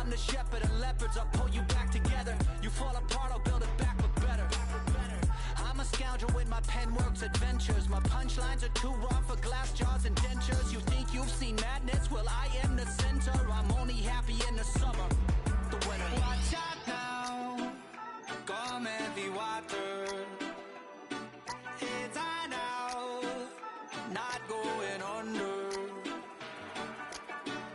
I'm the shepherd of leopards, I'll pull you back together. You fall apart, I'll build it back, but better. I'm a scoundrel with my pen works adventures. My punchlines are too raw for glass jars and dentures. You think you've seen madness? Well, I am the center. I'm only happy in the summer. The winter. Watch out now, come heavy water. It's high now, not going under.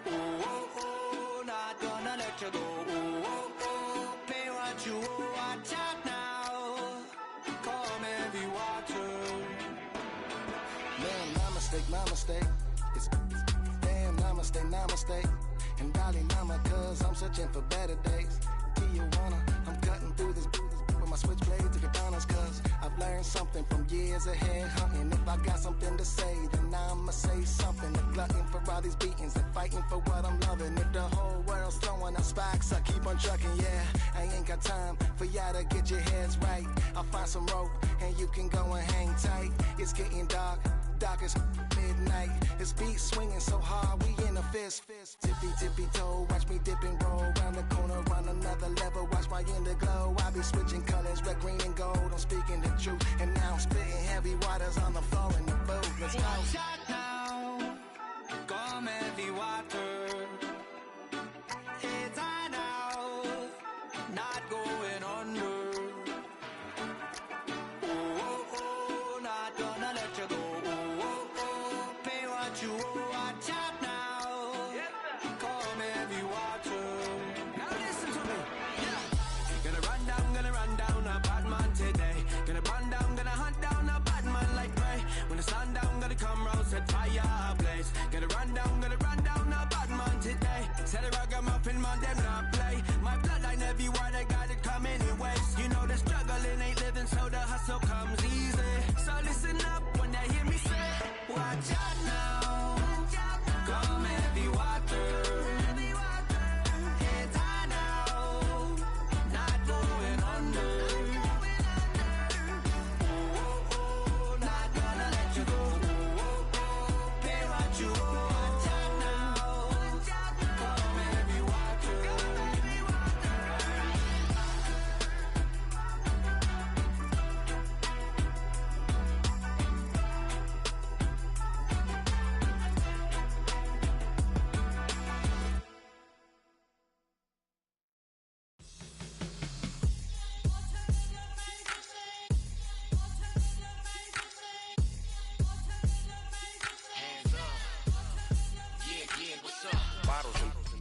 Oh, oh, oh, not gonna let you go. Oh, oh, oh, pay what you owe. Watch out now, come heavy water. Man, my mistake. It's damn, namaste. And Dalai Lama, cause I'm searching for better days. Tijuana, I'm cutting through this with my switchblade to katanas, cause I've learned something from years of head hunting. If I got something to say, then I'ma say something. A glutton for all these beatings and fighting for what I'm loving. If the whole world's throwing out sparks, I keep on trucking, yeah. I ain't got time for y'all to get your heads right. I'll find some rope and you can go and hang tight. It's getting dark as midnight. This beat swinging so hard, we in a fist. Tippy toe, watch me dip and roll. Round the corner, on another level, watch my inner glow. I be switching colors, red, green, and gold. I'm speaking the truth, and now I'm spitting heavy waters on the floor in the booth. Let's go. Watch out now, come heavy water. It's high now, not going under. Oh, oh, oh, not gonna let you go. You watch out now, come heavy water. Now listen to me, yeah. Gonna run down a bad man today. Gonna run down, gonna hunt down a bad man like prey. When the sun down, gonna come round, set fire ablaze. Gonna run down a bad man today. Set a ragamuffin man, them not play. My bloodline everywhere, they got it come anyways. You know the struggling ain't living, so the hustle comes easy. So listen up when they hear me say, watch out now. Come heavy water. It's high now, not going under. Oh, oh, oh, not gonna let you go. Oh, oh, oh, pay what you owe. Watch out now, come heavy water.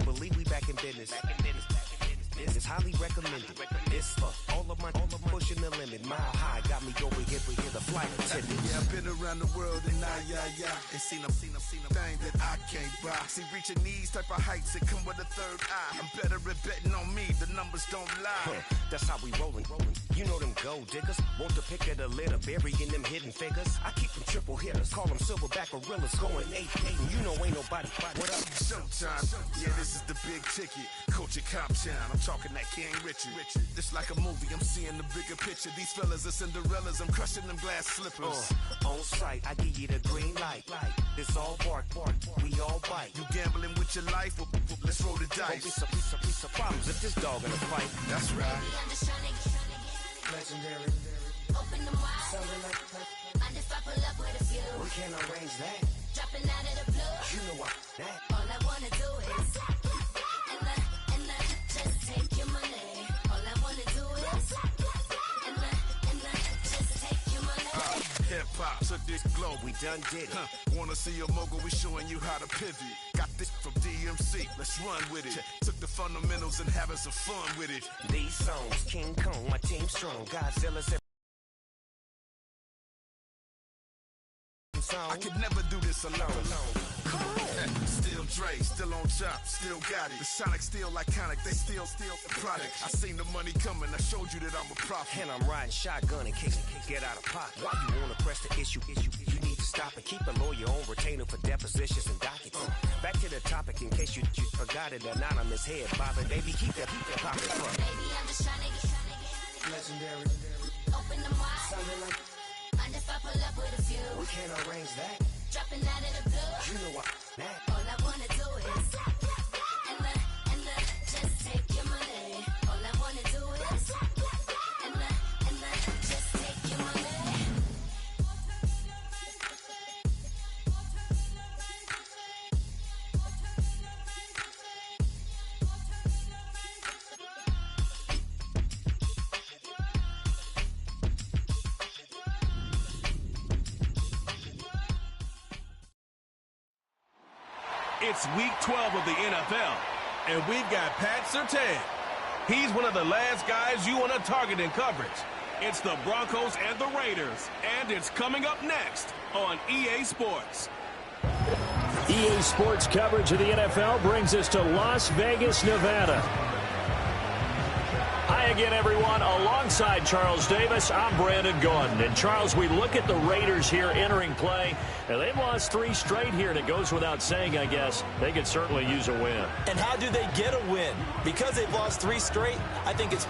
Believe we back in business. It's highly recommended. It's for all of my pushing the limit. Mile high got me over here for the flight attendant. Yeah, I've been around the world and and seen them thing that I can't buy. See, reaching these type of heights, it come with a third eye. I'm better at betting on me, the numbers don't lie. That's how we rollin'. You know them gold diggers. Want the pick of the litter, burying them hidden figures. I keep them triple hitters, call them silverback gorillas, going 8-8, and you know ain't nobody. What up? Showtime. Yeah, this is the big ticket. Culture Cop Town. I'm talking that King Richard. This like a movie, I'm seeing the bigger picture. These fellas are Cinderellas, I'm crushing them glass slippers. On sight, I give you the green light. It's all bark, we all bite. You gambling with your life? Well, let's roll the dice. Piece of problems if this dog in a fight. That's right. Legendary. Open them wide. Sounding like Mind if I pull up with a few? we can't arrange that. Dropping out of the blue. You know what? That. All I wanna do is and just take your money. All I wanna do is and just take your money. Hip-hop took this globe. We done did it. Wanna see a mogul? We showing you how to pivot. Got this from DMC. Let's run with it. Took the fundamentals and having some fun with it. These songs, King Kong, my team strong. Godzilla said. I could never do this alone. Come on. Still Dre, still on top, still got it. The Sonic still iconic, they still the product. I seen the money coming, I showed you that I'm a prophet. And I'm riding shotgun in case it get out of pocket. Why you wanna press the issue? You need to stop and keep a lawyer on retainer for depositions and dockets. Back to the topic in case you forgot it. Anonymous head bobbing, baby, keep that pocket front. Baby, I'm just trying to get Legendary. Open them wide. Sounding like Mind if I pull up with a few? we can't arrange that. Dropping out of the blue. You know what? That. All I wanna do is and just It's week 12 of the NFL, and we've got Pat Surtain. He's one of the last guys you want to target in coverage. It's the Broncos and the Raiders, and it's coming up next on EA Sports. EA Sports coverage of the NFL brings us to Las Vegas, Nevada. Hi again, everyone. Alongside Charles Davis, I'm Brandon Gordon. And, Charles, we look at the Raiders here entering play, and they've lost 3 straight here, and it goes without saying, I guess, they could certainly use a win. And how do they get a win? Because they've lost 3 straight, I think it's...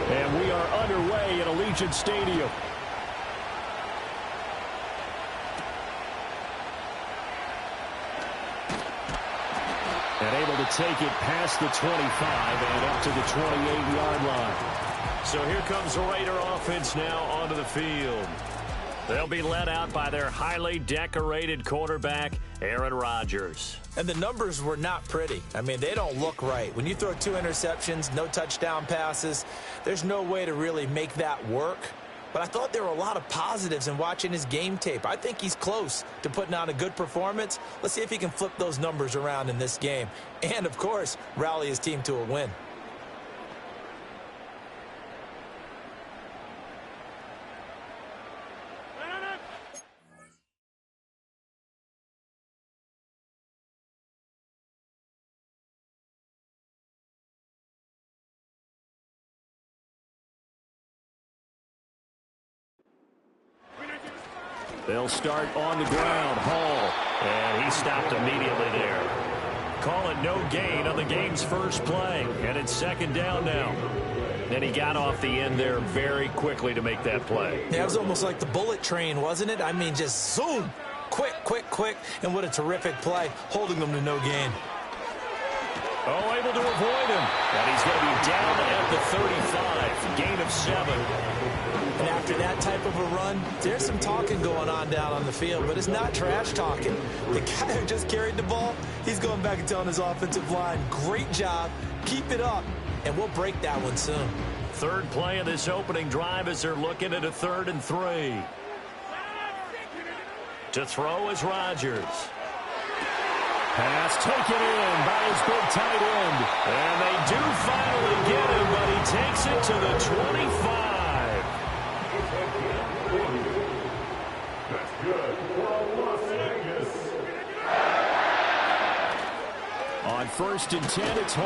And we are underway at Allegiant Stadium. And able to take it past the 25 and up to the 28-yard line. So here comes the Raider offense now onto the field. They'll be led out by their highly decorated quarterback, Aaron Rodgers. And the numbers were not pretty. I mean, they don't look right. When you throw 2 interceptions, no touchdown passes, there's no way to really make that work. But I thought there were a lot of positives in watching his game tape. I think he's close to putting on a good performance. Let's see if he can flip those numbers around in this game. And, of course, rally his team to a win. They'll start on the ground. Hall. And he stopped immediately there. Call it no gain on the game's first play. And it's 2nd down now. And he got off the end there very quickly to make that play. Yeah, it was almost like the bullet train, wasn't it? I mean, just zoom. Quick, quick, quick. And what a terrific play, holding them to no gain. Oh, able to avoid him. And he's going to be down at the 35. Gain of 7. And after that type of a run, there's some talking going on down on the field, but it's not trash talking. The guy who just carried the ball, he's going back and telling his offensive line, great job, keep it up, and we'll break that one soon. 3rd play of this opening drive as they're looking at a 3rd and 3. To throw is Rodgers. Pass taken in by his big tight end. And they do finally get him, but he takes it to the 25. On 1st and 10, it's Hall.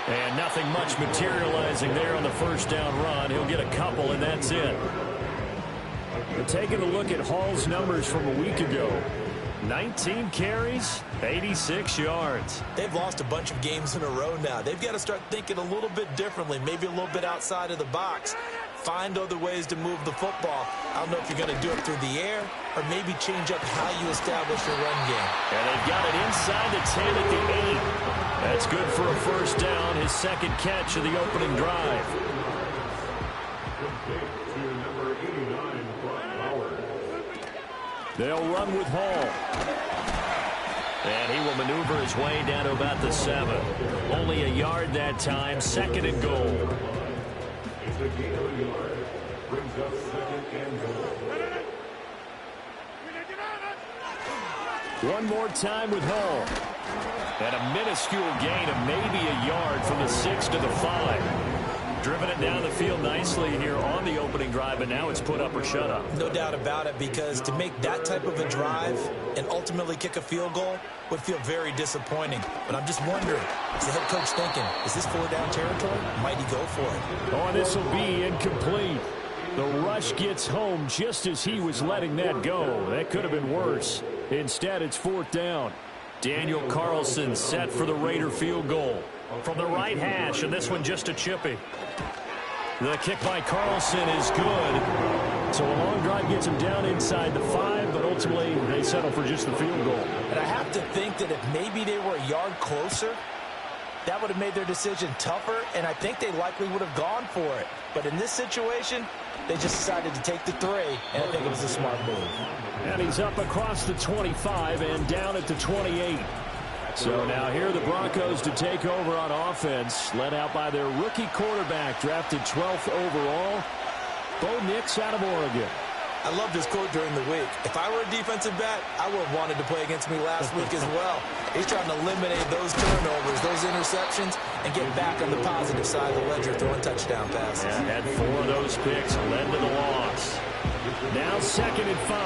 And nothing much materializing there on the 1st down run. He'll get a couple, and that's it. We're taking a look at Hall's numbers from a week ago. 19 carries, 86 yards. They've lost a bunch of games in a row now. They've got to start thinking a little bit differently, maybe a little bit outside of the box. Find other ways to move the football. I don't know if you're going to do it through the air or maybe change up how you establish your run game. And they've got it inside the 10 at the 8. That's good for a 1st down, his 2nd catch of the opening drive. They'll run with Hall. And he will maneuver his way down to about the 7. Only a yard that time, 2nd and goal. One more time with Hall. And a minuscule gain of maybe a yard from the 6 to the 5. Driven it down the field nicely here on the opening drive, and now it's put up or shut up. No doubt about it, because to make that type of a drive and ultimately kick a field goal would feel very disappointing. But I'm just wondering, is the head coach thinking, is this 4-down territory? Might he go for it? Oh, this will be incomplete. The rush gets home just as he was letting that go. That could have been worse. Instead, it's 4th down. Daniel Carlson set for the Raider field goal from the right hash, and this one just a chippy. The kick by Carlson is good. So a long drive gets him down inside the 5, but ultimately they settle for just the field goal. And I have to think that if maybe they were a yard closer, that would have made their decision tougher, and I think they likely would have gone for it. But in this situation, they just decided to take the 3, and I think it was a smart move. And he's up across the 25 and down at the 28. So now here are the Broncos to take over on offense, led out by their rookie quarterback, drafted 12th overall, Bo Nix out of Oregon. I loved his quote during the week. If I were a defensive back, I would have wanted to play against me last week as well. He's trying to eliminate those turnovers, those interceptions, and get back on the positive side of the ledger, throwing touchdown passes. Yeah, had 4 of those picks, led to the loss. Now 2nd and 5.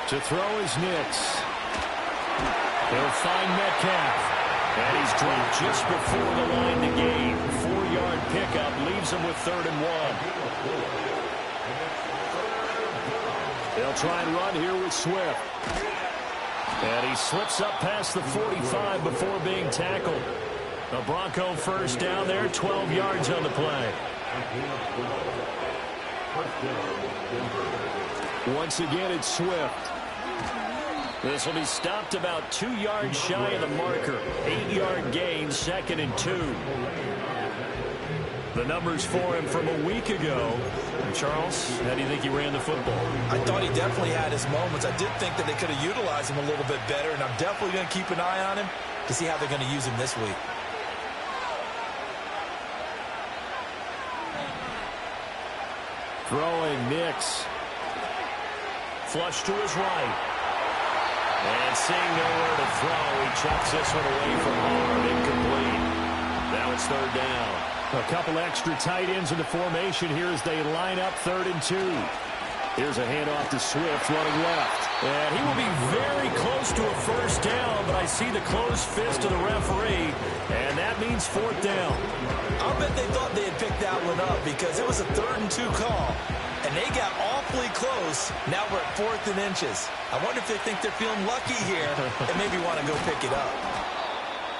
To throw is Nix. He'll find Metcalf. And he's dropped just before the line to gain. 4-yard pickup leaves him with 3rd and 1. They'll try and run here with Swift. And he slips up past the 45 before being tackled. A Bronco first down there, 12 yards on the play. Once again, it's Swift. This will be stopped about 2 yards shy of the marker. 8-yard gain, 2nd and 2. The numbers for him from a week ago. Charles, how do you think he ran the football? I thought he definitely had his moments. I did think that they could have utilized him a little bit better, and I'm definitely going to keep an eye on him to see how they're going to use him this week. Throwing Nix. Flush to his right. And seeing nowhere to throw, he chucks this one away from home. Incomplete. Now it's 3rd down. A couple extra tight ends in the formation here as they line up 3rd and 2. Here's a handoff to Swift running left. And he will be very close to a first down, but I see the closed fist of the referee, and that means 4th down. I'll bet they thought they had picked that one up because it was a 3rd and 2 call. And they got awfully close. Now we're at 4th and inches. I wonder if they think they're feeling lucky here and maybe want to go pick it up.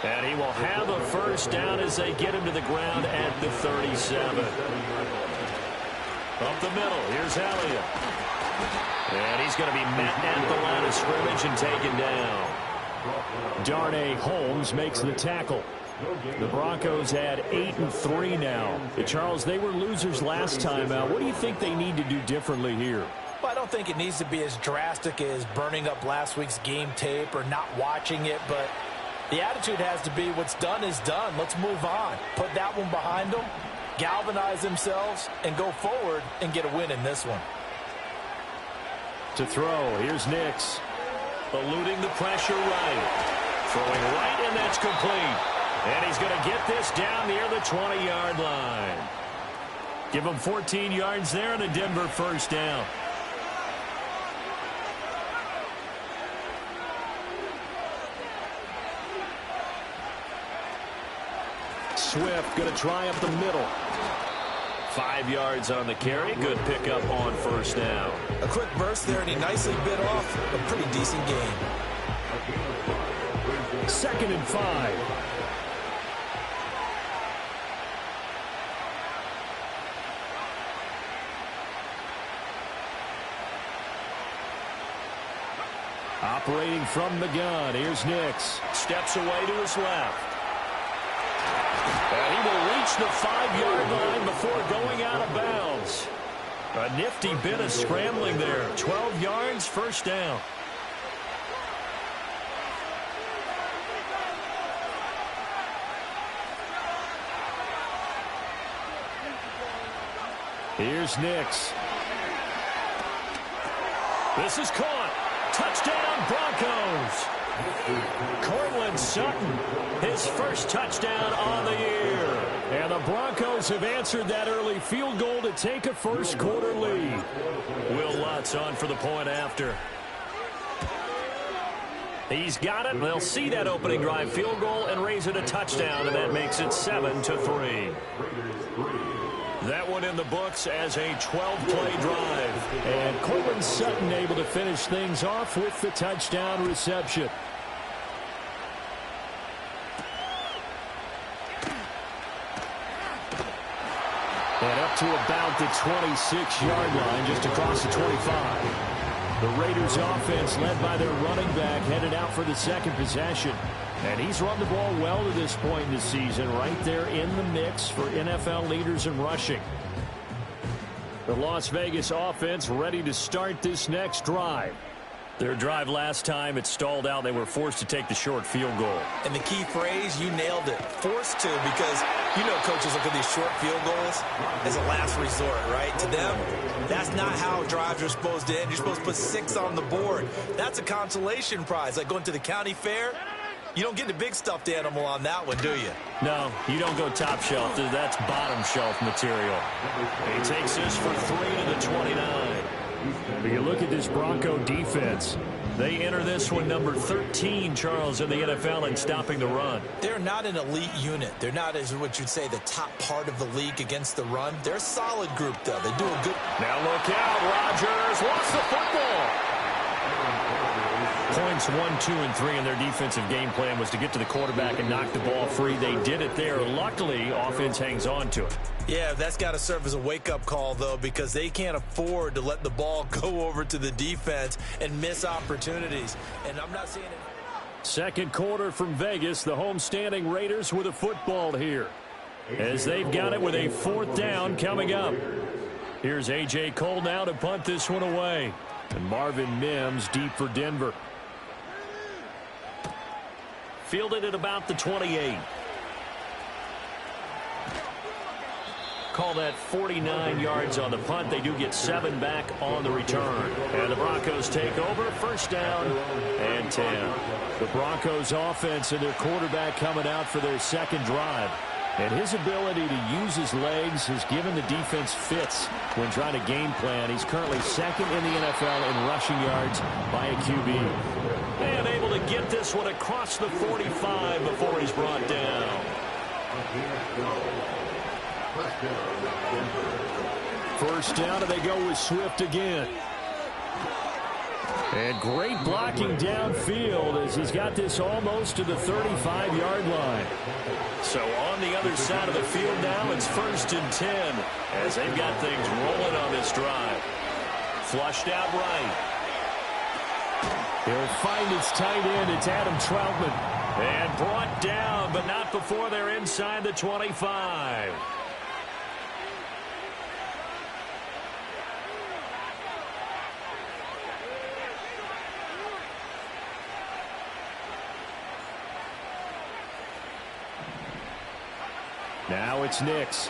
And he will have a first down as they get him to the ground at the 37. Up the middle, here's Elliott. And he's going to be met at the line of scrimmage and taken down. Darnay Holmes makes the tackle. The Broncos had 8-3 now. Charles, they were losers last time out. What do you think they need to do differently here? Well, I don't think it needs to be as drastic as burning up last week's game tape or not watching it, but the attitude has to be what's done is done. Let's move on. Put that one behind them, galvanize themselves, and go forward and get a win in this one. To throw, here's Nix. Eluding the pressure right. Throwing right, and that's complete. And he's going to get this down near the 20-yard line. Give him 14 yards there and a Denver first down. Swift going to try up the middle. 5 yards on the carry. Good pickup on first down. A quick burst there, and he nicely bit off a pretty decent game. 2nd and 5. Operating from the gun, here's Nix. Steps away to his left. And he will reach the 5-yard line before going out of bounds. A nifty bit of scrambling there. 12 yards, first down. Here's Nix. This is caught. Touchdown, Broncos. Cortland Sutton, his first touchdown on the year. And the Broncos have answered that early field goal to take a first quarter lead. Will Lutz on for the point after. He's got it. They'll see that opening drive field goal and raise it a touchdown, and that makes it 7-3. That one in the books as a 12-play drive. And Cortland Sutton able to finish things off with the touchdown reception. And up to about the 26-yard line, just across the 25. The Raiders offense led by their running back headed out for the second possession. And he's run the ball well to this point in the season, right there in the mix for NFL leaders in rushing. The Las Vegas offense ready to start this next drive. Their drive last time, it stalled out. They were forced to take the short field goal. And the key phrase, you nailed it, forced to, because you know coaches look at these short field goals as a last resort, right? To them, that's not how drives are supposed to end. You're supposed to put 6 on the board. That's a consolation prize, like going to the county fair. You don't get the big stuffed animal on that one, do you? No, you don't go top shelf. That's bottom shelf material. He takes this for 3 to the 29. But you look at this Bronco defense. They enter this one number 13, Charles, in the NFL in stopping the run. They're not an elite unit. They're not, as what you'd say, the top part of the league against the run. They're a solid group, though. They do a good... Now look out, Rodgers lost the football. Points 1, 2, and 3 in their defensive game plan was to get to the quarterback and knock the ball free. They did it there. Luckily, offense hangs on to it. Yeah, that's got to serve as a wake-up call, though, because they can't afford to let the ball go over to the defense and miss opportunities. And I'm not seeing it. Second quarter from Vegas, the homestanding Raiders with a football here, as they've got it with a 4th down coming up. Here's A.J. Cole now to punt this one away. And Marvin Mims deep for Denver. Fielded at about the 28. Call that 49 yards on the punt. They do get 7 back on the return. And the Broncos take over. First down and 10. The Broncos offense and their quarterback coming out for their second drive. And his ability to use his legs has given the defense fits when trying to game plan. He's currently second in the NFL in rushing yards by a QB. And able to get this one across the 45 before he's brought down. First down, and they go with Swift again. And great blocking downfield as he's got this almost to the 35-yard line. So on the other side of the field now, it's 1st and 10 as they've got things rolling on this drive. Flushed out right. He'll find his tight end. It's Adam Troutman. And brought down, but not before they're inside the 25. Now it's Nix.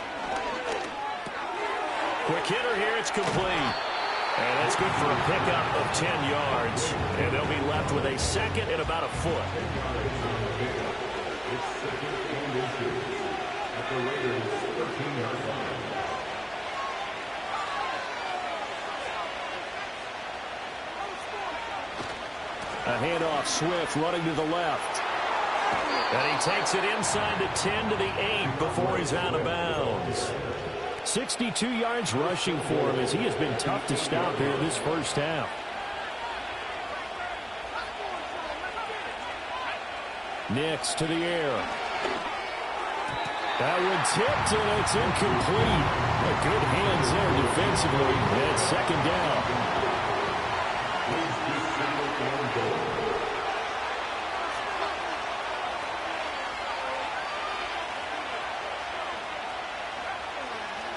Quick hitter here. It's complete. And that's good for a pickup of 10 yards. And they'll be left with a second and about a foot. A handoff, Swift running to the left. And he takes it inside the 10 to the 8 before he's out of bounds. 62 yards rushing for him as he has been tough to stop here in this first half. Nix to the air. That one tipped, and it's incomplete. Good hands there defensively. And it's second down.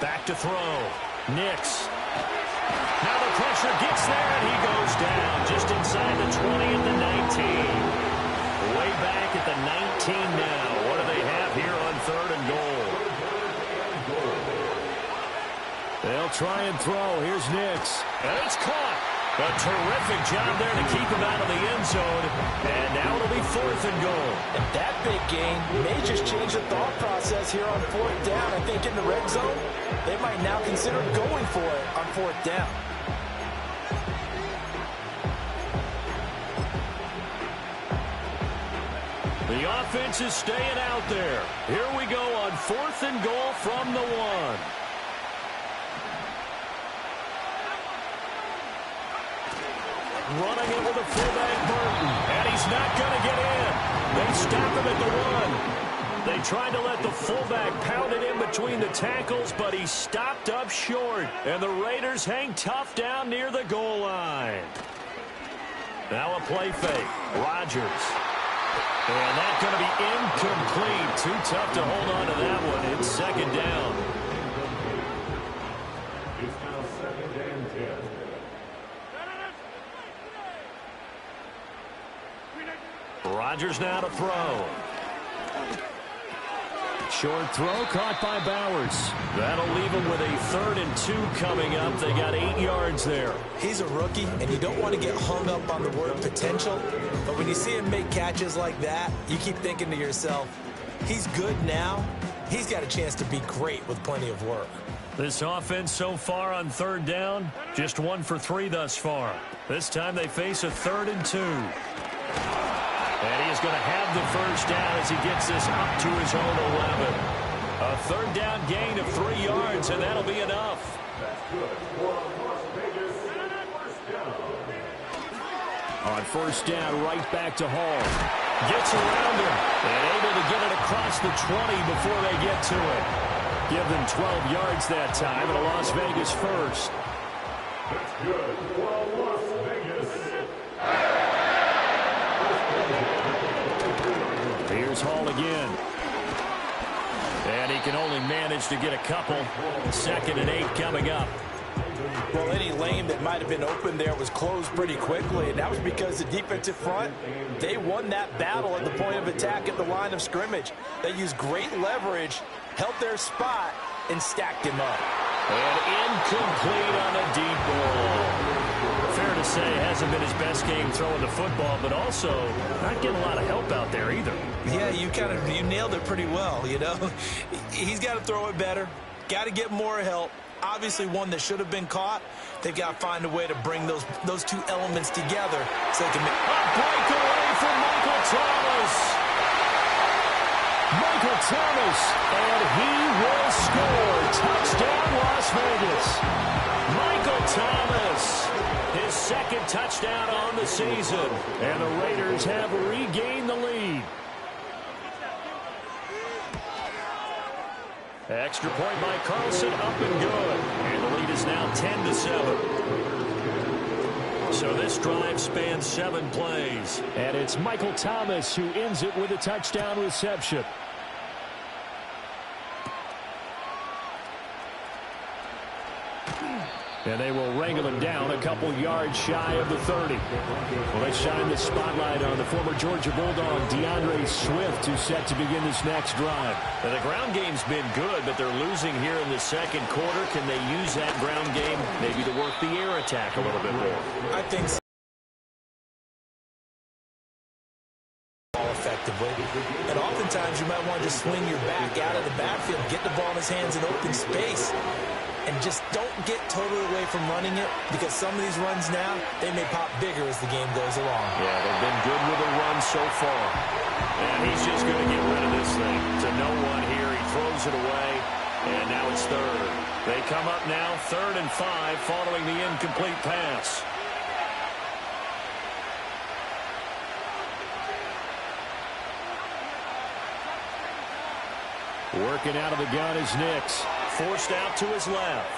Back to throw. Nix. Now the pressure gets there, and he goes down just inside the 20 at the 19. Way back at the 19 now. What do they have here on 3rd and goal? They'll try and throw. Here's Nix. And it's caught. A terrific job there to keep him out of the end zone. And now it'll be 4th and goal. And that big gain may just change the thought process here on 4th down. I think in the red zone, they might now consider going for it on 4th down. The offense is staying out there. Here we go on 4th and goal from the 1. Running it with a fullback, Burton. And he's not going to get in. They stop him at the 1. They tried to let the fullback pound it in between the tackles, but he stopped up short. And the Raiders hang tough down near the goal line. Now a play fake. Rodgers. And that's going to be incomplete. Too tough to hold on to that one. It's second down. It's now 2nd and 10. Rodgers now to throw. Short throw caught by Bowers. That'll leave him with a 3rd and 2 coming up. They got 8 yards there. He's a rookie, and you don't want to get hung up on the word potential. But when you see him make catches like that, you keep thinking to yourself, he's good now. He's got a chance to be great with plenty of work. This offense so far on 3rd down, just 1 for 3 thus far. This time they face a 3rd and 2. And he is going to have the first down as he gets this up to his own 11. A 3rd down gain of 3 yards, and that'll be enough. That's good. For Las Vegas, first down. On first down, right back to Hall. Gets around him and able to get it across the 20 before they get to it. Give them 12 yards that time, and a Las Vegas first. That's good. For Las Vegas. Here's Hall again. And he can only manage to get a couple. 2nd and 8 coming up. Well, any lane that might have been open there was closed pretty quickly, and that was because the defensive front, they won that battle at the point of attack at the line of scrimmage. They used great leverage, held their spot, and stacked him up. And incomplete on a deep ball. Fair to say, hasn't been his best game throwing the football, but also not getting a lot of help out there either. Yeah, you nailed it pretty well, you know. He's got to throw it better, got to get more help. Obviously one that should have been caught. They've got to find a way to bring those two elements together so they can make a breakaway from Michael Thomas. Michael Thomas, and he will score. Touchdown, Las Vegas. Michael Thomas, his 2nd touchdown on the season, and the Raiders have regained the lead. Extra point by Carlson, up and good. And the lead is now 10-7. So this drive spans 7 plays. And it's Michael Thomas who ends it with a touchdown reception. And they will wrangle him down a couple yards shy of the 30. Well, they shine the spotlight on the former Georgia Bulldog, DeAndre Swift, who's set to begin this next drive. Now, the ground game's been good, but they're losing here in the 2nd quarter. Can they use that ground game maybe to work the air attack a little bit more? I think so. Effectively. And oftentimes you might want to just swing your back out of the backfield, get the ball in his hands in open space. And just don't get totally away from running it, because some of these runs now, they may pop bigger as the game goes along. Yeah, they've been good with the run so far. And he's just going to get rid of this thing. To no one here. He throws it away. And now it's 3rd. They come up now 3rd and 5 following the incomplete pass. Working out of the gun is Nix. Forced out to his left.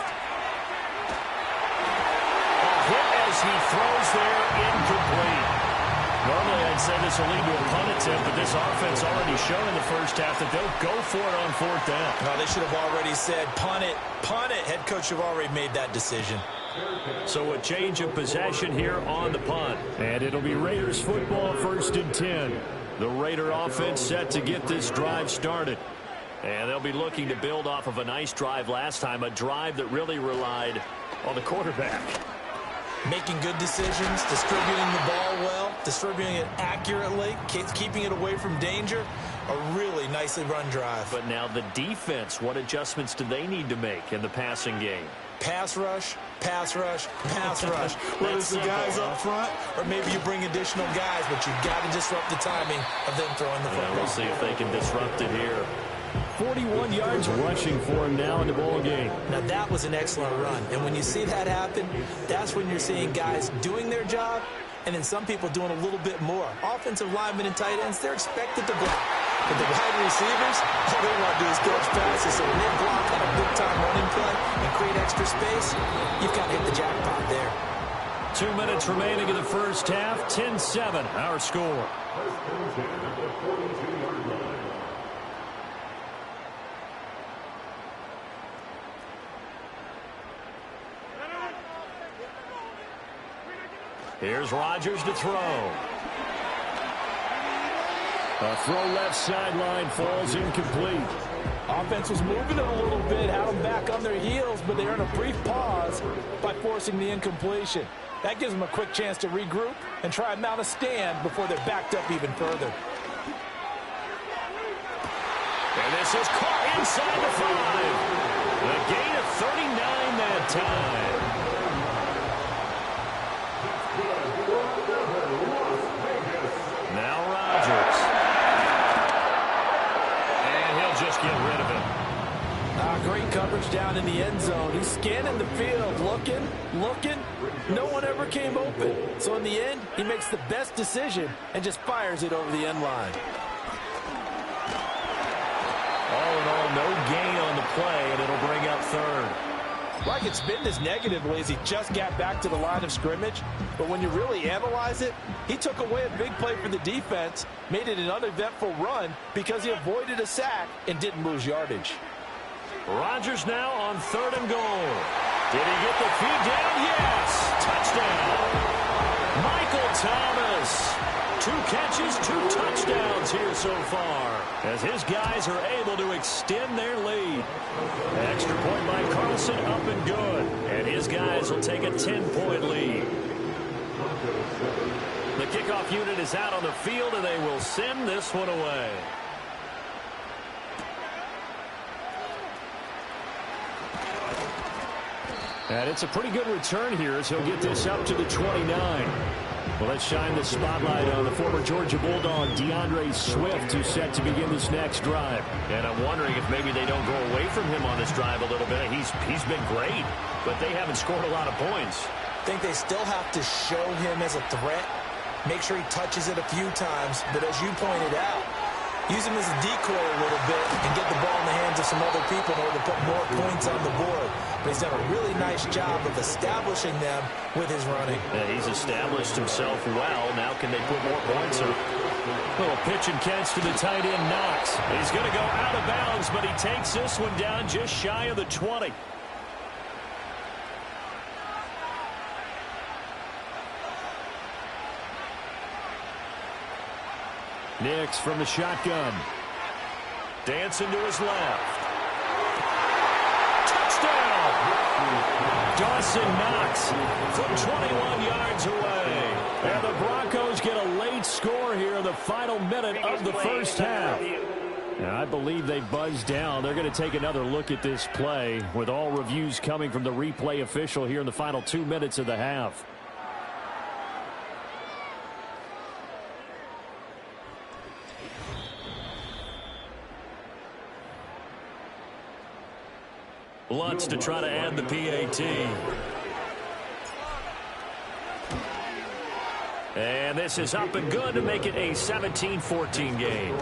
A hit as he throws there, incomplete. Normally I'd say this will lead to a punt attempt, but this offense already shown in the first half that they'll go for it on 4th down. No, they should have already said, punt it, punt it. Head coach should have already made that decision. So a change of possession here on the punt. And it'll be Raiders football, 1st and 10. The Raider offense set to get this drive started. And they'll be looking to build off of a nice drive last time, a drive that really relied on the quarterback. Making good decisions, distributing the ball well, distributing it accurately, keeping it away from danger. A really nicely run drive. But now the defense, what adjustments do they need to make in the passing game? Pass rush, pass rush, pass rush. Whether it's the guys up front or maybe you bring additional guys, but you've got to disrupt the timing of them throwing the football. We'll see if they can disrupt it here. 41 yards rushing for him now in the ball game. Now that was an excellent run, and when you see that happen, that's when you're seeing guys doing their job, and then some people doing a little bit more. Offensive linemen and tight ends, they're expected to block. But the wide receivers, all they want to do is catch passes. So when they block on a big-time running play and create extra space, you've got to hit the jackpot there. 2 minutes remaining in the first half. 10-7, our score. Here's Rodgers to throw. A throw left sideline falls incomplete. Offense was moving it a little bit, had them back on their heels, but they earned a brief pause by forcing the incompletion. That gives them a quick chance to regroup and try and mount a stand before they're backed up even further. And this is caught inside the 5. A gain of 39 that time. Now Rodgers. And he'll just get rid of it. Great coverage down in the end zone. He's scanning the field, looking. No one ever came open. So in the end, he makes the best decision and just fires it over the end line. All in all, no gain on the play, and it'll bring up third. Well, I could spin this negatively as he just got back to the line of scrimmage. But when you really analyze it, he took away a big play for the defense, made it an uneventful run because he avoided a sack and didn't lose yardage. Rodgers now on 3rd and goal. Did he get the feed down? Yes! Touchdown! Michael Thomas. 2 catches, 2 touchdowns here so far, as his guys are able to extend their lead. Extra point by Carlson, up and good. And his guys will take a 10-point lead. The kickoff unit is out on the field, and they will send this one away. And it's a pretty good return here as he'll get this up to the 29. Well, let's shine the spotlight on the former Georgia Bulldog, DeAndre Swift, who's set to begin this next drive. And I'm wondering if maybe they don't go away from him on this drive a little bit. He's been great, but they haven't scored a lot of points. I think they still have to show him as a threat, make sure he touches it a few times, but as you pointed out, use him as a decoy a little bit and get the ball in the hands of some other people in order to put more points on the board. But he's done a really nice job of establishing them with his running. Yeah, he's established himself well. Now can they put more points up? Little pitch and catch to the tight end, Knox. He's going to go out of bounds, but he takes this one down just shy of the 20. Nix from the shotgun. Dancing to his left. Touchdown! Dawson Knox from 21 yards away. And the Broncos get a late score here in the final minute of the first half. Now, I believe they buzzed down. They're going to take another look at this play with all reviews coming from the replay official here in the final 2 minutes of the half. Lutz to try to add the PAT. And this is up and good to make it a 17-14 game.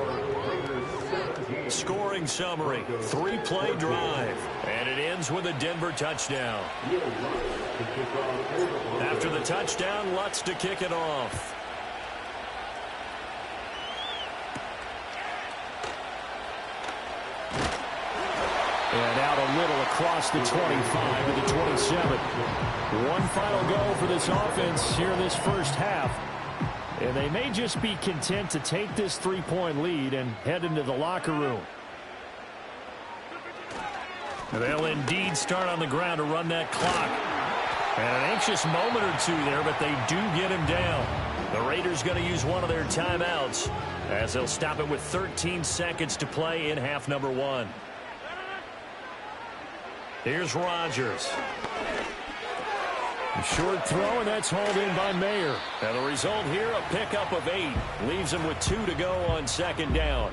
Scoring summary, 3-play drive. And it ends with a Denver touchdown. After the touchdown, Lutz to kick it off. And out a little across the 25 to the 27. One final go for this offense here in this first half. And they may just be content to take this 3-point lead and head into the locker room. They'll indeed start on the ground to run that clock. And an anxious moment or two there, but they do get him down. The Raiders going to use one of their timeouts as they'll stop it with 13 seconds to play in half number 1. Here's Rodgers. A short throw, and that's hauled in by Mayer. And the result here, a pickup of 8. Leaves him with 2 to go on second down.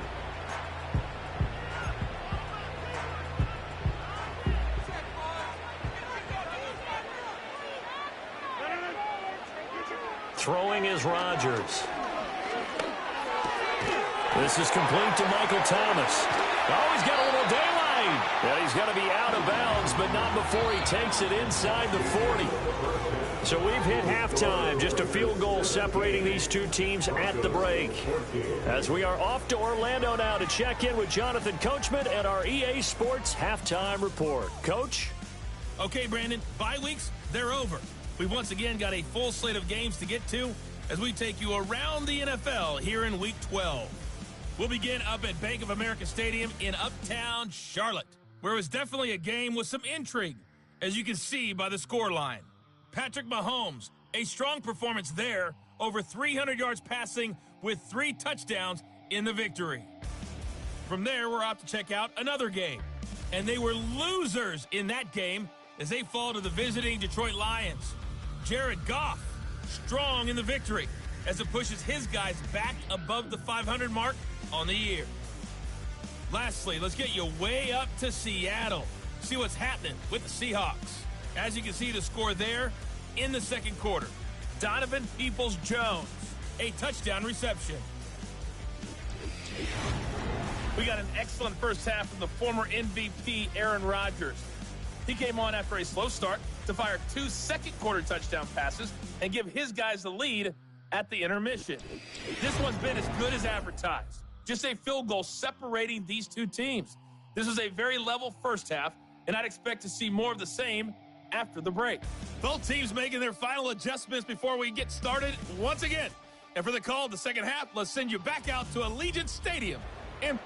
Throwing is Rodgers. This is complete to Michael Thomas. Oh, he's got a little daylight line. And he's going to be out of bounds, but not before he takes it inside the 40. So we've hit halftime. Just a field goal separating these two teams at the break. As we are off to Orlando now to check in with Jonathan Coachman and our EA Sports Halftime Report. Coach? Okay, Brandon, bye weeks, they're over. We've once again got a full slate of games to get to as we take you around the NFL here in Week 12. We'll begin up at Bank of America Stadium in Uptown Charlotte, where it was definitely a game with some intrigue, as you can see by the scoreline. Patrick Mahomes, a strong performance there, over 300 yards passing with 3 touchdowns in the victory. From there, we're off to check out another game, and they were losers in that game as they fall to the visiting Detroit Lions. Jared Goff, strong in the victory as it pushes his guys back above the 500 mark on the year. Lastly, let's get you way up to Seattle. See what's happening with the Seahawks. As you can see the score there in the second quarter. Donovan Peoples-Jones, a touchdown reception. We got an excellent first half from the former MVP Aaron Rodgers. He came on after a slow start to fire 2 second-quarter touchdown passes and give his guys the lead at the intermission. This one's been as good as advertised. Just a field goal separating these two teams. This was a very level first half, and I'd expect to see more of the same after the break. Both teams making their final adjustments before we get started once again. And for the call of the second half, let's send you back out to Allegiant Stadium in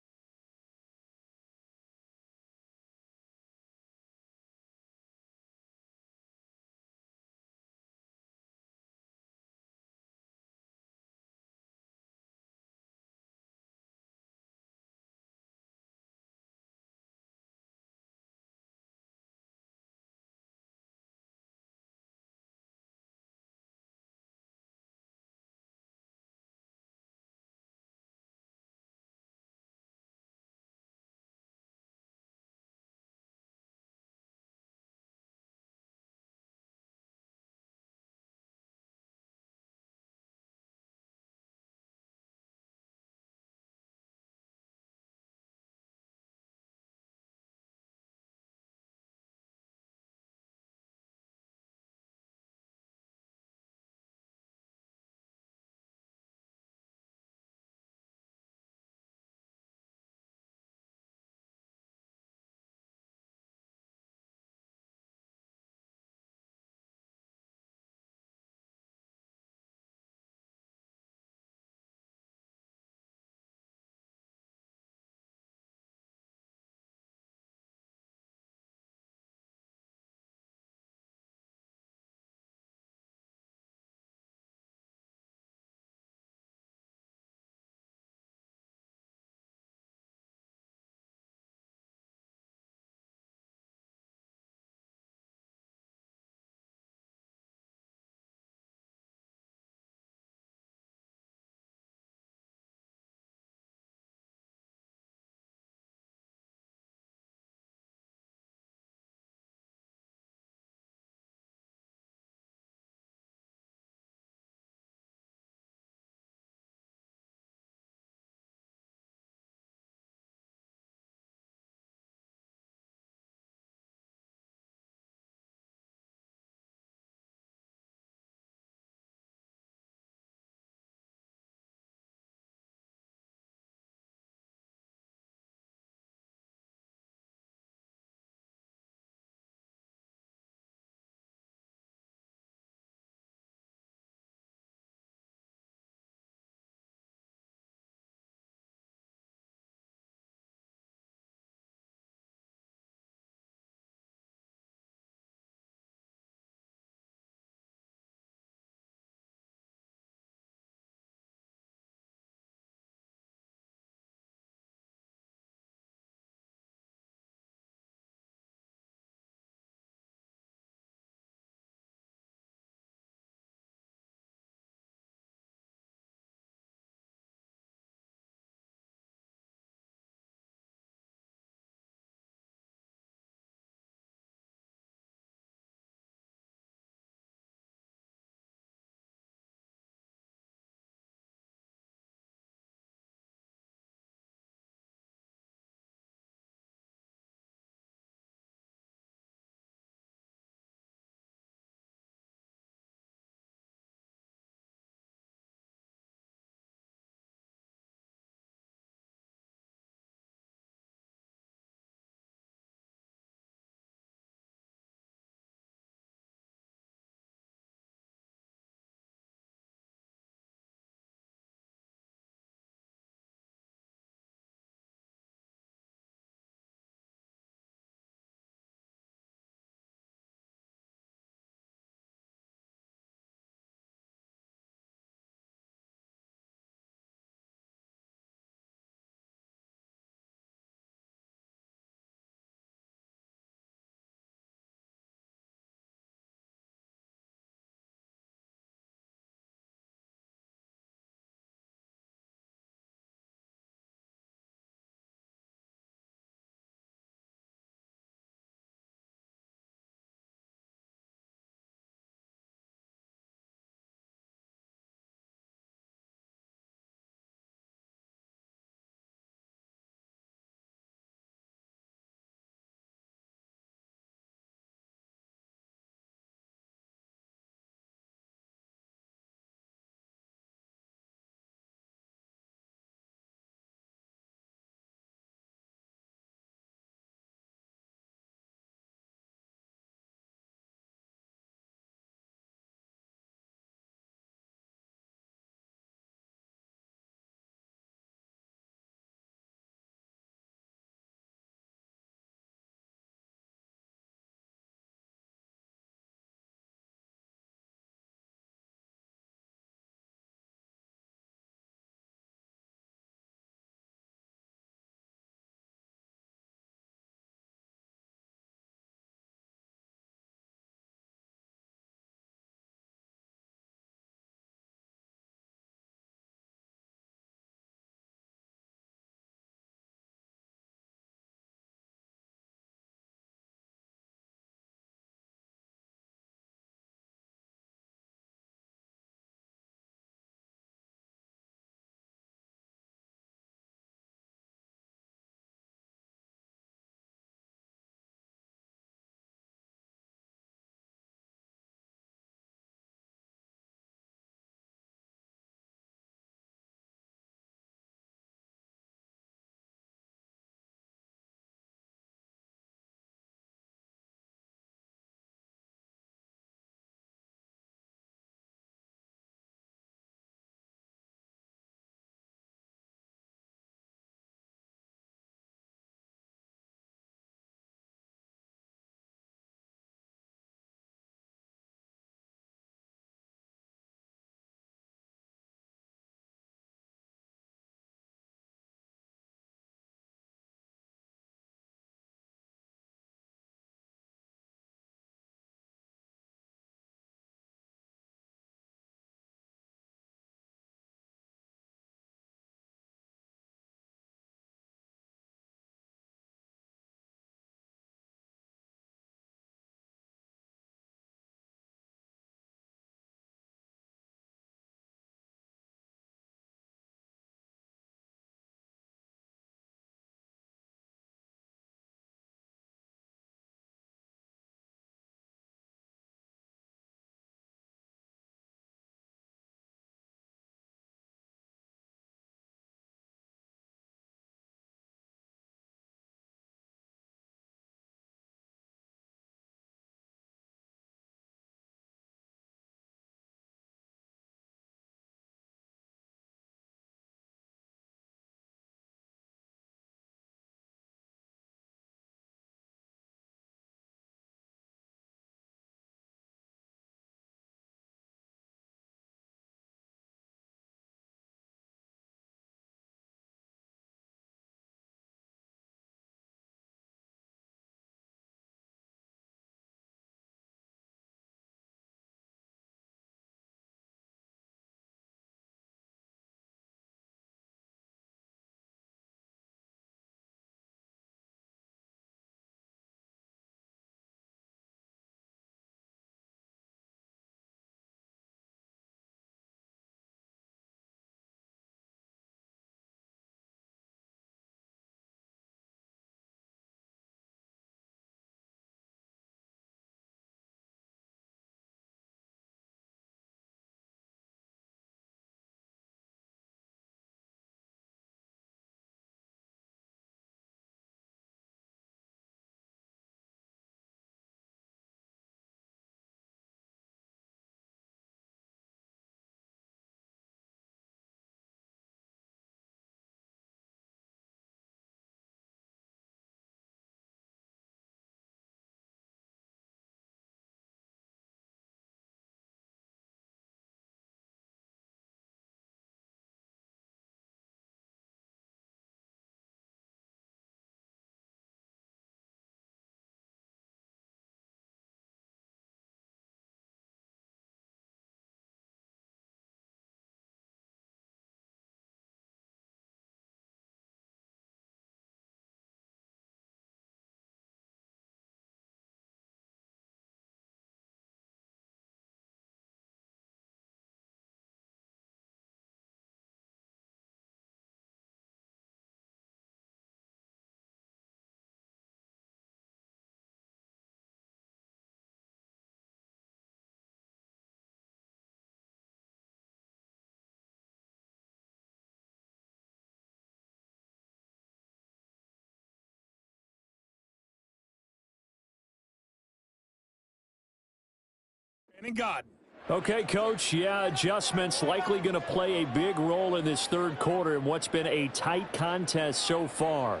And God. Okay, Coach, yeah, adjustments likely going to play a big role in this third quarter in what's been a tight contest so far.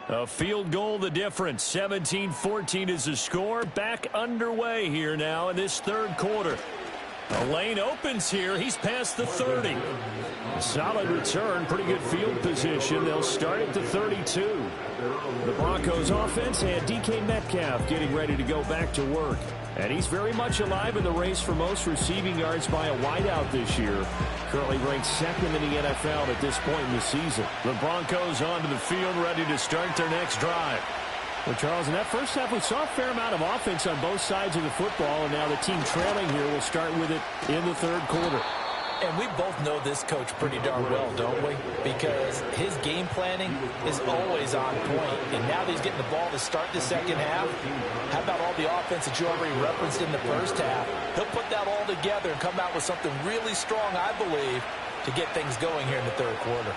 A field goal, the difference. 17-14 is the score. Back underway here now in this third quarter. The lane opens here. He's past the 30. Solid return, pretty good field position. They'll start at the 32. The Broncos offense and DK Metcalf getting ready to go back to work. And he's very much alive in the race for most receiving yards by a wideout this year. Currently ranked second in the NFL at this point in the season. The Broncos onto the field, ready to start their next drive. Well, Charles, in that first half, we saw a fair amount of offense on both sides of the football, and now the team trailing here will start with it in the third quarter. And we both know this coach pretty darn well, don't we? Because his game planning is always on point. And now that he's getting the ball to start the second half, how about all the offense that you already referenced in the first half? He'll put that all together and come out with something really strong, I believe, to get things going here in the third quarter.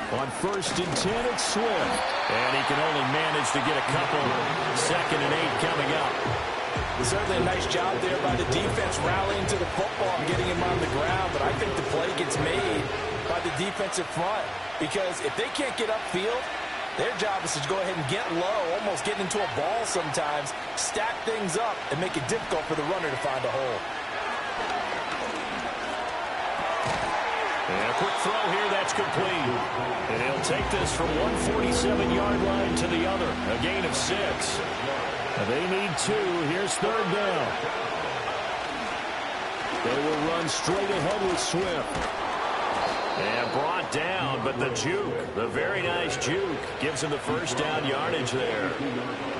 On 1st and 10, it's Swift. And he can only manage to get a couple. 2nd and 8 coming up. Certainly a nice job there by the defense rallying to the football and getting him on the ground. But I think the play gets made by the defensive front. Because if they can't get upfield, their job is to go ahead and get low, almost get into a ball sometimes, stack things up, and make it difficult for the runner to find a hole. And a quick throw here, that's complete. And he'll take this from 147-yard line to the other. A gain of 6. They need 2. Here's 3rd down. They will run straight ahead with Swift. And brought down, but the juke, the very nice juke, gives him the first down yardage there.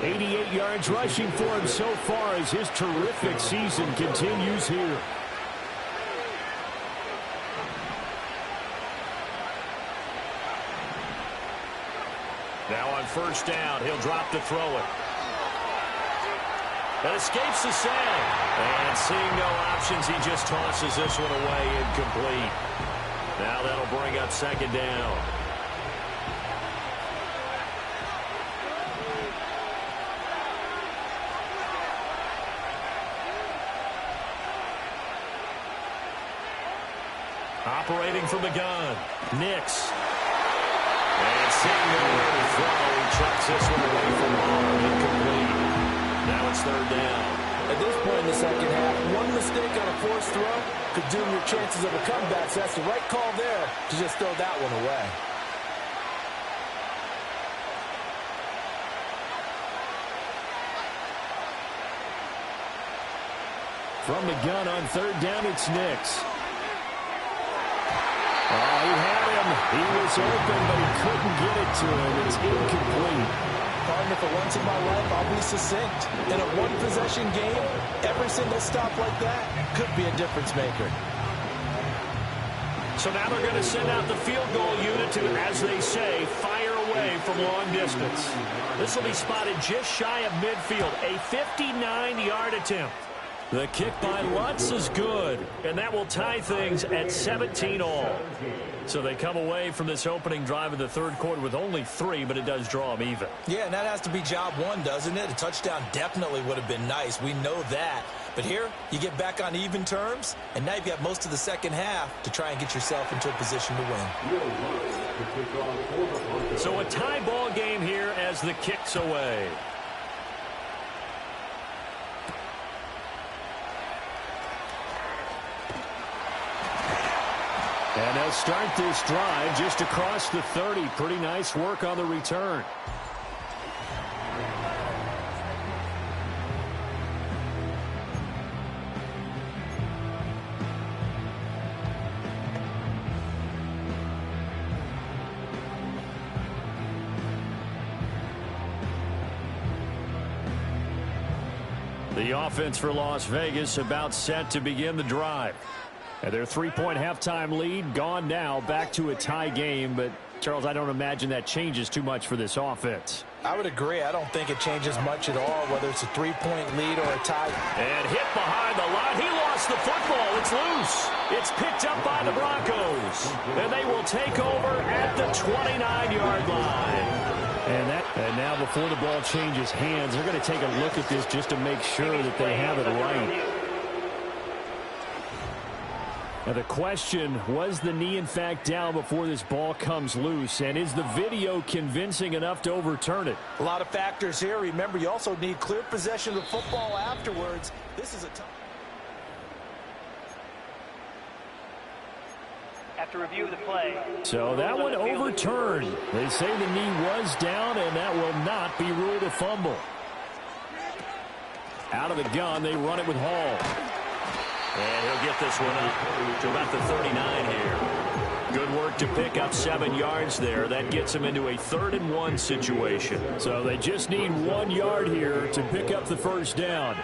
88 yards rushing for him so far as his terrific season continues here. Now on 1st down, he'll drop to throw it. That escapes the sack. And seeing no options, he just tosses this one away, incomplete. Now that'll bring up 2nd down. Operating from the gun, Nix. And seeing nowhere to throw, he chucks this one away from home, incomplete. Now it's 3rd down. At this point in the second half, one mistake on a forced throw could doom your chances of a comeback, so that's the right call there to just throw that one away. From the gun on 3rd down, it's Nix. Oh, he had him. He was open, but he couldn't get it to him. It's incomplete. Partner, for once in my life, I'll be succinct. In a one-possession game, every single stop like that could be a difference maker. So now they're going to send out the field goal unit to, as they say, fire away from long distance. This will be spotted just shy of midfield, a 59-yard attempt. The kick by Lutz is good, and that will tie things at 17 all. So they come away from this opening drive of the third quarter with only 3, but it does draw them even. Yeah, and that has to be job 1, doesn't it? A touchdown definitely would have been nice. We know that. But here, you get back on even terms, and now you've got most of the second half to try and get yourself into a position to win. So a tie ball game here as the kick's away. And they'll start this drive just across the 30. Pretty nice work on the return. The offense for Las Vegas about set to begin the drive. And their 3-point halftime lead gone now, back to a tie game. But, Charles, I don't imagine that changes too much for this offense. I would agree. I don't think it changes much at all, whether it's a 3-point lead or a tie. And hit behind the line. He lost the football. It's loose. It's picked up by the Broncos. And they will take over at the 29-yard line. And now before the ball changes hands, they're going to take a look at this just to make sure that they have it right. Now the question, was the knee in fact down before this ball comes loose? And is the video convincing enough to overturn it? A lot of factors here. Remember, you also need clear possession of the football afterwards. This is a tough... After review of the play. So that one overturned. They say the knee was down, and that will not be ruled a fumble. Out of the gun, they run it with Hall. And he'll get this one up to about the 39 here. Good work to pick up 7 yards there. That gets them into a 3rd-and-1 situation. So they just need 1 yard here to pick up the first down.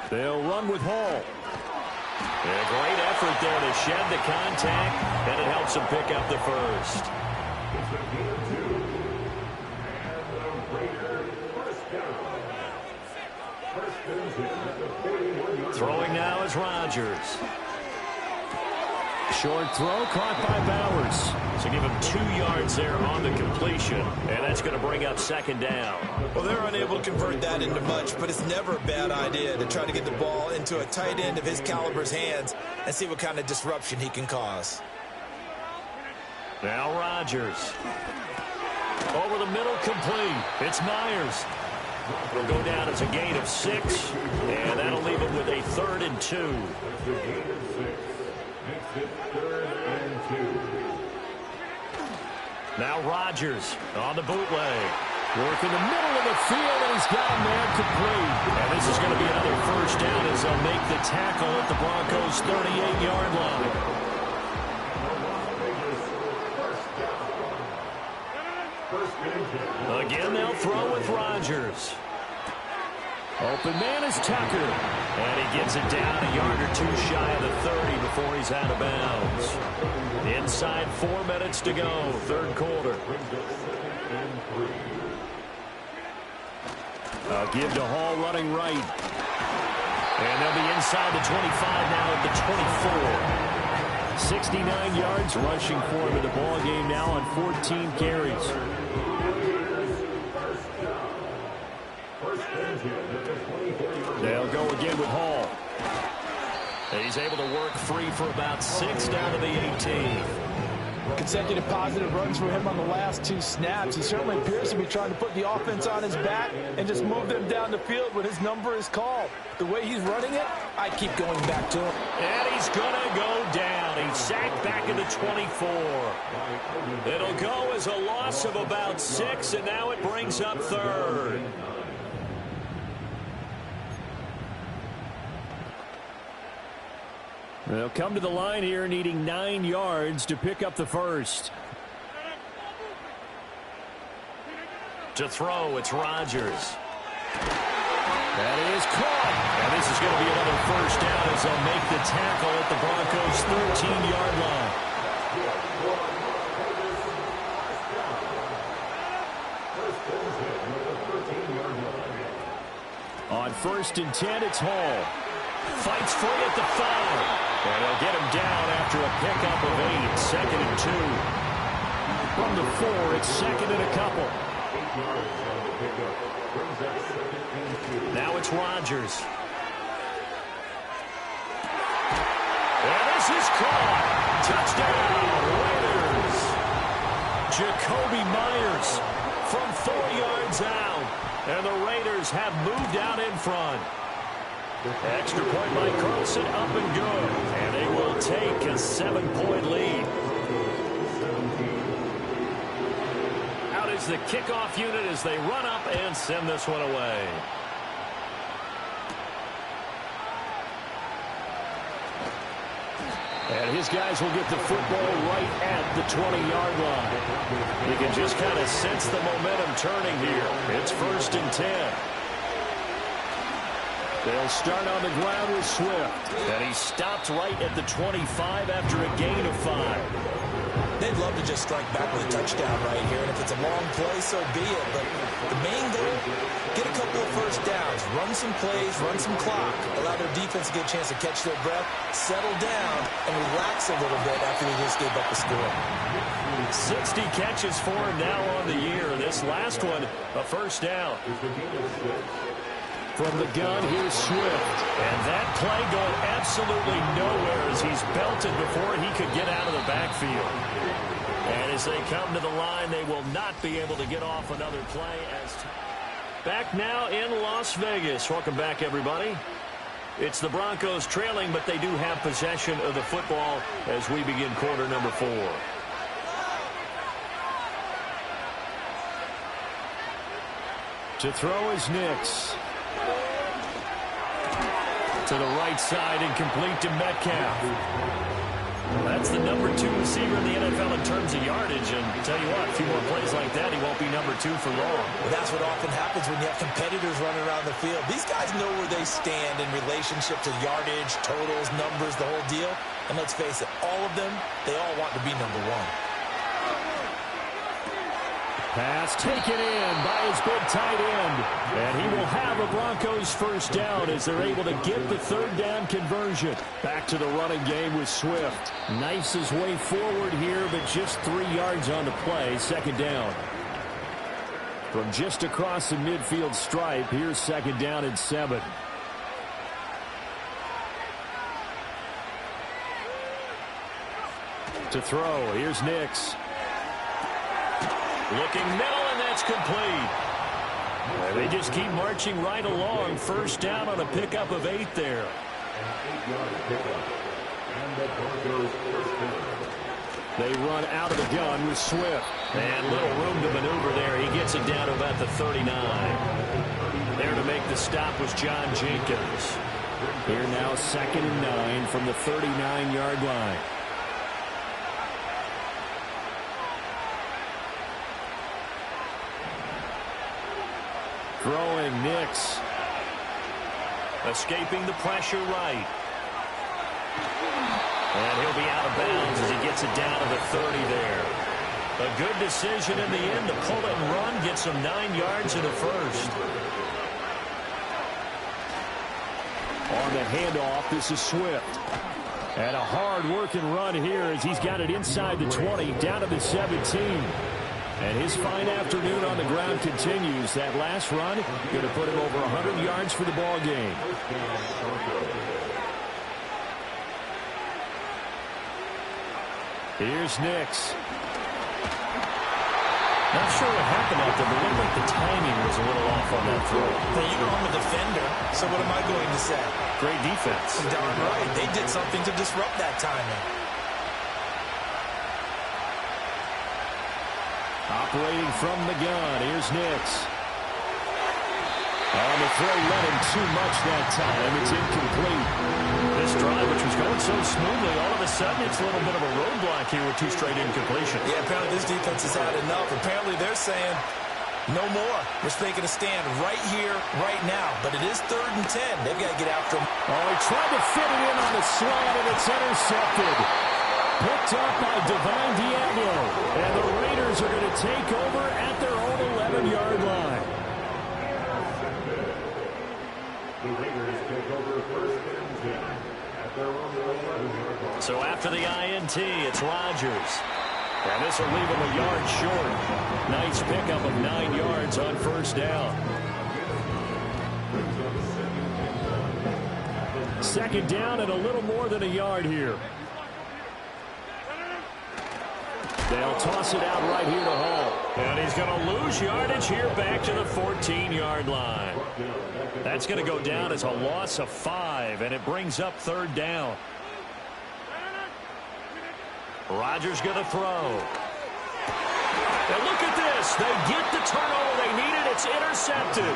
They'll run with Hall. And a great effort there to shed the contact, and it helps them pick up the first. Throwing now is Rodgers. Short throw caught by Bowers. So give him 2 yards there on the completion, and that's going to bring up 2nd down. Well, they're unable to convert that into much, but it's never a bad idea to try to get the ball into a tight end of his caliber's hands and see what kind of disruption he can cause. Now Rodgers. Over the middle, complete. It's Myers. It'll go down as a gain of 6, and that'll leave him with a 3rd and 2. Now Rodgers on the bootleg. Work in the middle of the field, and he's got a man complete. And this is going to be another first down as they'll make the tackle at the Broncos' 38-yard line. Again, they'll throw with Rodgers. Open man is Tucker. And he gets it down a yard or 2 shy of the 30 before he's out of bounds. Inside 4 minutes to go, 3rd quarter. Give to Hall running right. And they'll be inside the 25 now at the 24. 69 yards rushing for him in the ball game now on 14 carries. They'll go again with Hall. He's able to work free for about 6 down to the 18. Consecutive positive runs for him on the last 2 snaps. He certainly appears to be trying to put the offense on his back and just move them down the field when his number is called. The way he's running it, I keep going back to him. And he's going to go down. He's sacked back in the 24. It'll go as a loss of about 6, and now it brings up 3rd. They'll come to the line here needing 9 yards to pick up the first. To throw, it's Rodgers. That is caught. And this is going to be another first down as they'll make the tackle at the Broncos' 13-yard line. On 1st and 10, it's Hall. Fights free at the 5. And they'll get him down after a pickup of 8. 2nd and 2. From the 4, it's 2nd and a couple. Now it's Rodgers. And this is caught. Touchdown, Raiders. Jacoby Myers from 4 yards out. And the Raiders have moved out in front. Extra point by Carlson, up and good. And they will take a 7-point lead. Out is the kickoff unit as they run up and send this one away. And his guys will get the football right at the 20-yard line. You can just kind of sense the momentum turning here. It's 1st and 10. They'll start on the ground with Swift. And he stopped right at the 25 after a gain of 5. They'd love to just strike back with a touchdown right here, and if it's a long play, so be it. But the main goal, get a couple of first downs, run some plays, run some clock, allow their defense to get a chance to catch their breath, settle down, and relax a little bit after they just gave up the score. 60 catches for him now on the year. This last one, a first down. From the gun, here's Swift. And that play going absolutely nowhere as he's belted before he could get out of the backfield. And as they come to the line, they will not be able to get off another play. Back now in Las Vegas. Welcome back, everybody. It's the Broncos trailing, but they do have possession of the football as we begin quarter number 4. To throw is Nix. To the right side and complete to Metcalf. That's the number 2 receiver in the NFL in terms of yardage. And I tell you what, a few more plays like that, he won't be number 2 for long. Well, that's what often happens when you have competitors running around the field. These guys know where they stand in relationship to yardage, totals, numbers, the whole deal. And let's face it, all of them, they all want to be number 1. Pass taken in by his big tight end. And he will have a Broncos first down as they're able to get the 3rd down conversion. Back to the running game with Swift. Knifes his way forward here, but just 3 yards on the play. 2nd down. From just across the midfield stripe, here's 2nd down and 7. To throw, here's Nix. Looking middle, and that's complete. And they just keep marching right along. First down on a pickup of 8 there. They run out of the gun with Swift. And little room to maneuver there. He gets it down to about the 39. There to make the stop was John Jenkins. Here now 2nd and 9 from the 39-yard line. Throwing Nix. Escaping the pressure right. And he'll be out of bounds as he gets it down to the 30 there. A good decision in the end to pull it and run, get some 9 yards in the first. On the handoff, this is Swift. And a hard-working run here as he's got it inside the 20, down to the 17. And his fine afternoon on the ground continues. That last run going to put him over 100 yards for the ball game. Here's Nix. Not sure what happened out there, but it looked like the timing was a little off on that throw. Well, you know I'm a defender, so what am I going to say? Great defense. Darn right. They did something to disrupt that timing. Operating from the gun, here's Nix. On the throw, let him too much that time. It's incomplete. This drive, which was going so smoothly, all of a sudden it's a little bit of a roadblock here with 2 straight incompletions. Yeah, apparently this defense has had enough. Apparently they're saying, no more. We're making a stand right here, right now. But it is 3rd and 10. They've got to get after him. Oh, he tried to fit it in on the slant, and it's intercepted. Picked up by Divine Diablo. And the Raiders are going to take over at their own 11-yard line. The Raiders take over 1st and 10 at their own 11-yard line. So after the INT, it's Rodgers. And this will leave him a yard short. Nice pickup of 9 yards on first down. 2nd down and a little more than a yard here. They'll toss it out right here to Hall. And he's going to lose yardage here back to the 14-yard line. That's going to go down as a loss of 5, and it brings up 3rd down. Rodgers going to throw. And look at this. They get the turnover they needed. It's intercepted.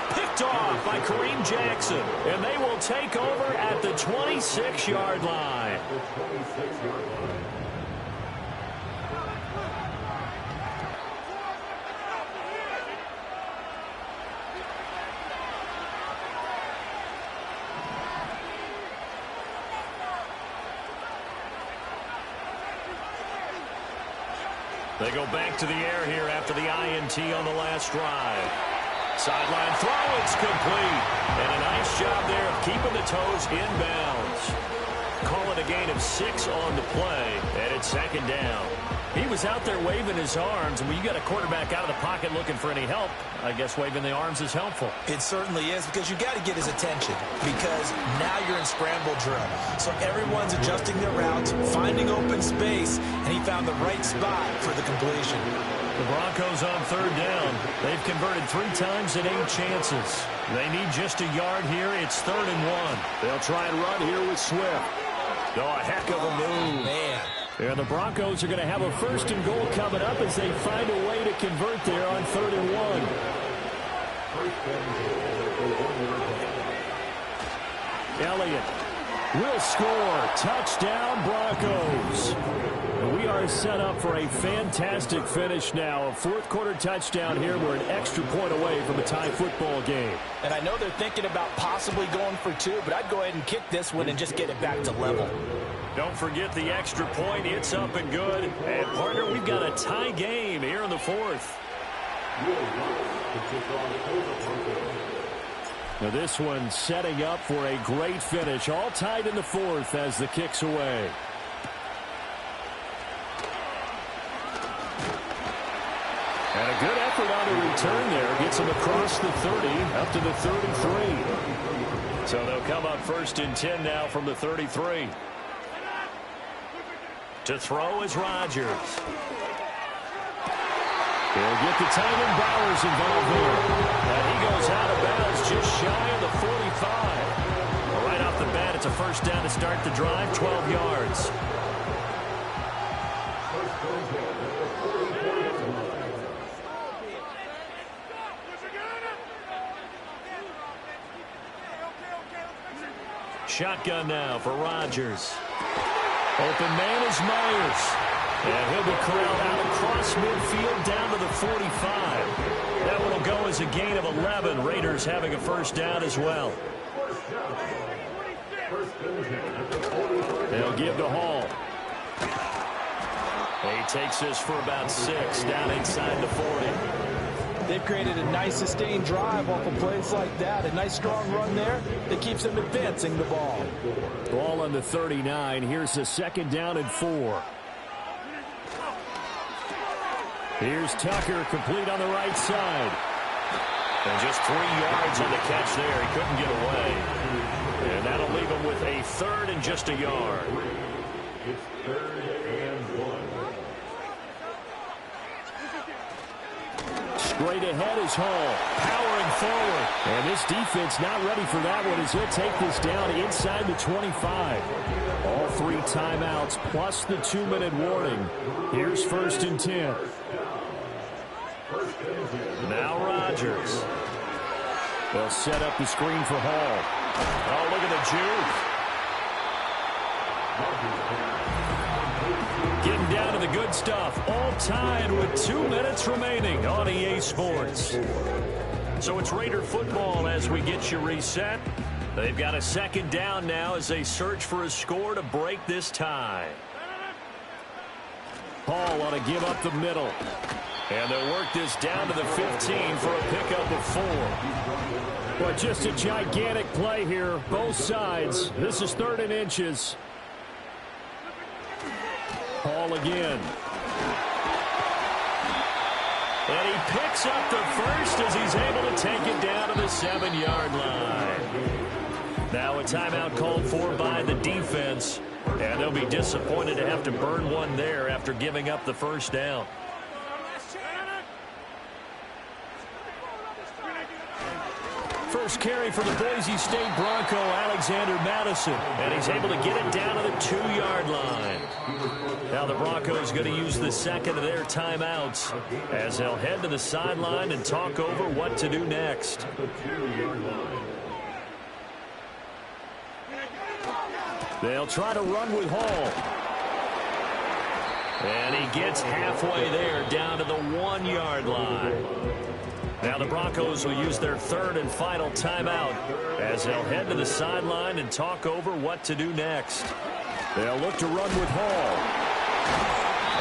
Picked off by Kareem Jackson. And they will take over at the 26-yard line. They go back to the air here after the INT on the last drive. Sideline throw, it's complete. And a nice job there of keeping the toes inbounds. Call it a gain of 6 on the play, and it's second down. He was out there waving his arms. When you got a quarterback out of the pocket looking for any help, I guess waving the arms is helpful. It certainly is, because you got to get his attention, because now you're in scramble drill. So everyone's adjusting their routes, finding open space, and he found the right spot for the completion. The Broncos on third down. They've converted 3 times in 8 chances. They need just a yard here. It's 3rd and 1. They'll try and run here with Swift. Oh, a heck of a move. Man. And the Broncos are going to have a 1st and goal coming up as they find a way to convert there on 3rd and 1. Elliott will score. Touchdown, Broncos. We are set up for a fantastic finish now. A 4th quarter touchdown here. We're an extra point away from a tie football game. And I know they're thinking about possibly going for 2, but I'd go ahead and kick this one and just get it back to level. Don't forget the extra point. It's up and good. And, partner, we've got a tie game here in the 4th. Now this one setting up for a great finish. All tied in the 4th as the kick's away. And a good effort on the return there. Gets him across the 30 up to the 33. So they'll come up 1st and 10 now from the 33. To throw is Rodgers. He'll get the tight end Bowers involved here. And he goes out of bounds just shy of the 45. Well, right off the bat, it's a 1st down to start the drive, 12 yards. Shotgun now for Rodgers. Open man is Myers. And he'll be corralled out across midfield down to the 45. That one will go as a gain of 11. Raiders having a 1st down as well. They'll give to Hall. He takes this for about 6 down inside the 40. They've created a nice sustained drive off of plays like that. A nice strong run there that keeps them advancing the ball. Ball on the 39. Here's the 2nd down and 4. Here's Tucker, complete on the right side. And just 3 yards on the catch there. He couldn't get away. And that'll leave him with a 3rd and just a yard. It's 3rd and 1. Straight ahead is Hall, powering forward. And this defense not ready for that one as he'll take this down inside the 25. All 3 timeouts plus the 2-minute warning. Here's 1st and 10. Now Rodgers. They'll set up the screen for Hall. Oh, look at the juke. Getting down to the good stuff. All tied with 2 minutes remaining on EA Sports. So it's Raider football as we get you reset. They've got a 2nd down now as they search for a score to break this tie. Hall ought to give up the middle. And they'll work this down to the 15 for a pickup of 4. Well, just a gigantic play here, both sides. This is 3rd and inches. Hall again. And he picks up the 1st as he's able to take it down to the 7-yard line. Now a timeout called for by the defense. And they'll be disappointed to have to burn one there after giving up the 1st down. first carry for the Boise State Bronco, Alexander Madison. And he's able to get it down to the 2-yard line. Now the Broncos going to use the second of their timeouts as they'll head to the sideline and talk over what to do next. They'll try to run with Hall. And he gets halfway there, down to the 1-yard line. Now the Broncos will use their third and final timeout as they'll head to the sideline and talk over what to do next. They'll look to run with Hall.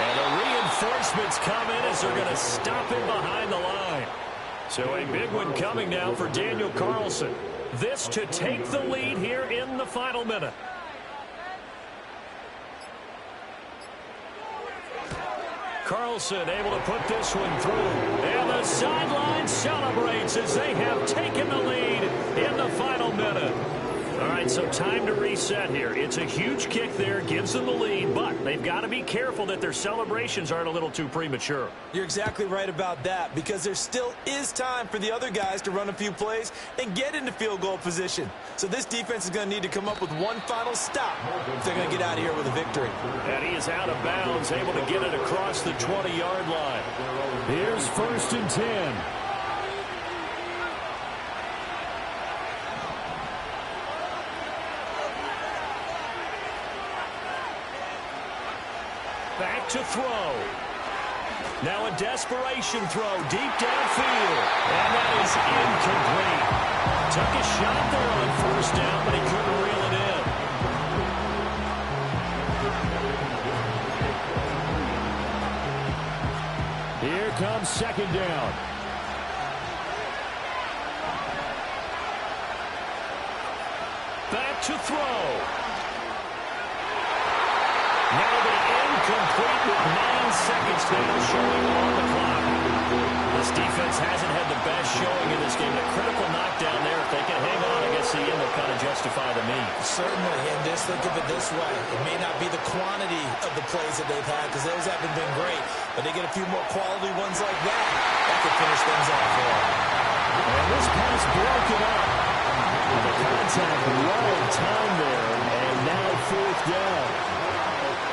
And the reinforcements come in as they're going to stop him behind the line. So a big one coming now for Daniel Carlson. This to take the lead here in the final minute. Carlson able to put this one through. And the sideline celebrates as they have taken the lead in the final minute. All right, so time to reset here. It's a huge kick there, gives them the lead, but they've got to be careful that their celebrations aren't a little too premature. You're exactly right about that, because there still is time for the other guys to run a few plays and get into field goal position. So this defense is going to need to come up with one final stop if they're going to get out of here with a victory. And he is out of bounds, able to get it across the 20-yard line. Here's 1st and 10. Back to throw. Now a desperation throw deep downfield. And that is incomplete. Took a shot there on 1st down, but he couldn't reel it in. Here comes 2nd down. Back to throw. Now the incomplete with 9 seconds now showing on the clock. This defense hasn't had the best showing in this game. A critical knockdown there. If they can hang on against the end, they'll kind of justify the mean. Certainly, and just think of it this way. It may not be the quantity of the plays that they've had, because those haven't been great, but they get a few more quality ones like that. That could finish things off for them. And this pass broken up. The contact right on time there, and now 4th down.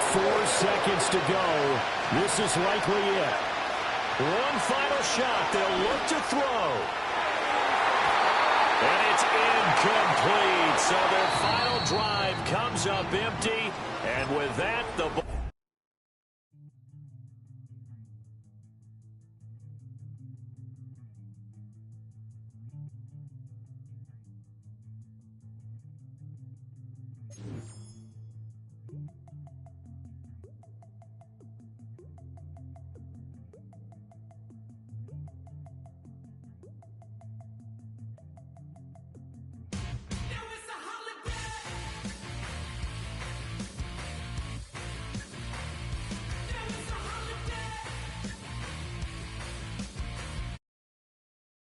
4 seconds to go. This is likely it. One final shot. They'll look to throw. And it's incomplete. So their final drive comes up empty. And with that, the